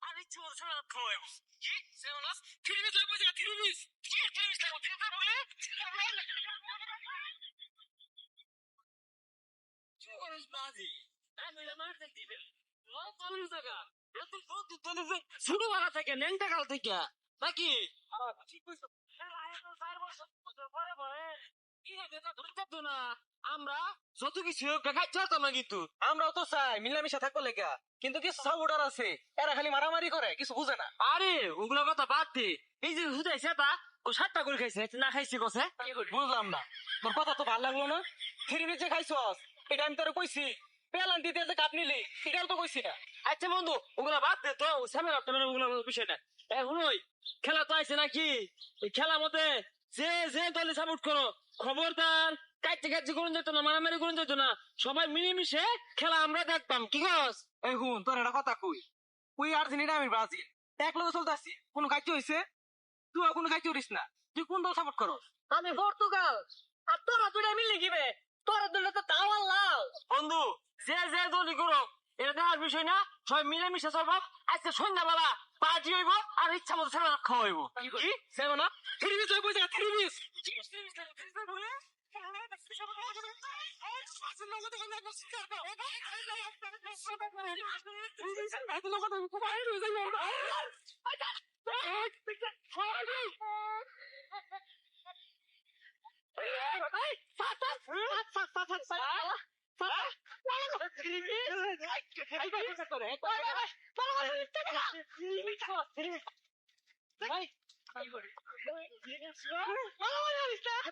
আর ইচ্ছে মতো সারা রাত খাওয়াবো। কি সেমনাস ফিল্মে যাবো যা ফিল্মিস কি ফিল্মিস লাগো ফিল্ম বলে চোরস বাজি আমি মারতে দিবে ও পালু জায়গা এত বন্ধু তোলে যে শুরু করা থেকে ন্যাংটা কাল থেকে নাকি ঠিক কইছো আমরা যত কিছু চাইতাম না কিন্তু আমরাও তো চাই মিলামিশা থাকবো লেখা, কিন্তু কিছু সাপোর্টার আছে এরা খালি মারামারি করে, কিছু বুঝে না। আরে ওগুলো কথা বাদ দে এই যে হুদাইছে তা ও 7টা করে খাইছে না খাইছে কছে বুঝলাম না, তোর কথা তো ভালো লাগলো না। ফিরবি যে খাইছস এটা আমি তোরে কইছি, পেলান দিতে যে কাপ নিলি এটাও তো কইছি না। আচ্ছা বন্ধু ওগুলা বাদ দে তো সামনে আপনার ওগুলো বিষয় না এখন ওই খেলা তো আছে নাকি ওই খেলা মতে যে যে দলে সাপোর্ট করো খবরদার কাটতে কাটতে করুন যেত না মারামারি করুন যেত না সবাই মিলেমিশে খেলা আমরা দেখতাম কি কস এই হুন তোর একটা কথা কই, ওই আর্জেন্টিনা আমি ব্রাজিল এক লগে চলতেছি, কোনো কাজ হয়েছে? তুই কোনো কাজ করিস না, তুই কোন দল সাপোর্ট করস? আমি পর্তুগাল আর তোরা দুটা মিলে গিবে তোরা দুটা তো তাও আল্লাহ বন্ধু যে যে দলই করো এটা দেখার বিষয় না সবাই মিলেমিশে চলবো আজকে সন্ধ্যাবেলা পার্টি হইব আর ইচ্ছা মতো সারা রাত খাওয়া হইব কি সেবা না ফিরবি তুই বুঝে ফিরবিস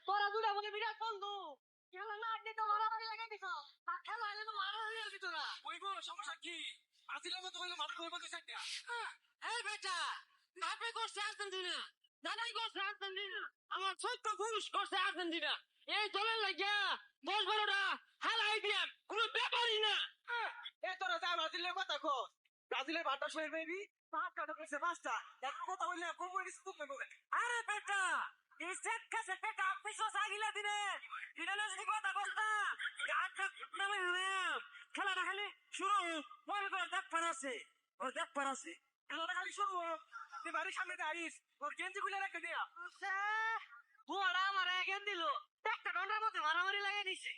তোরা দুটা আমাকে বিরাট বন্ধু খেলা না আড্ডি তো মারামারি লাগাই দিছ খেলা হলে তো মারামারি হয়ে যেত না ওইব সমস্যা কি? ব্রাজিলের মতো হইলে মাথা ধরে বসে থাকতে এই বেটা বাপে করছে আর্জেন্টিনা দাদাই করছে আর্জেন্টিনা আমার ছোট্ট পুরুষ করছে আর্জেন্টিনা এই দলের লাগিয়া 10-12টা হালাই দিয়া কোনো ব্যাপারই না এ তোরা যা ব্রাজিলের কথা কো, ব্রাজিলের ভাতটা শরীর বেবি পাঁচ কাটা করছে পাঁচটা, এখন কথা বললে খুব স্তূপ নেবে। আরে বেটা এই সেট কাছে বেটা পিছস আগিলা দিনে দিনে যদি কথা বলতা নামে খেলাটা খালি শুরু মনে করে দেখ পারাছে ও দেখ পারাছে খেলাটা খালি শুরু হোক, তুই বাড়ির সামনে দাঁড়িস, ওর গেঞ্জি খুলে রেখে দেয়া। বুয়াটা আমার এগেন দিল একটা ঘন্টার মধ্যে মারামারি লাগিয়ে দিছে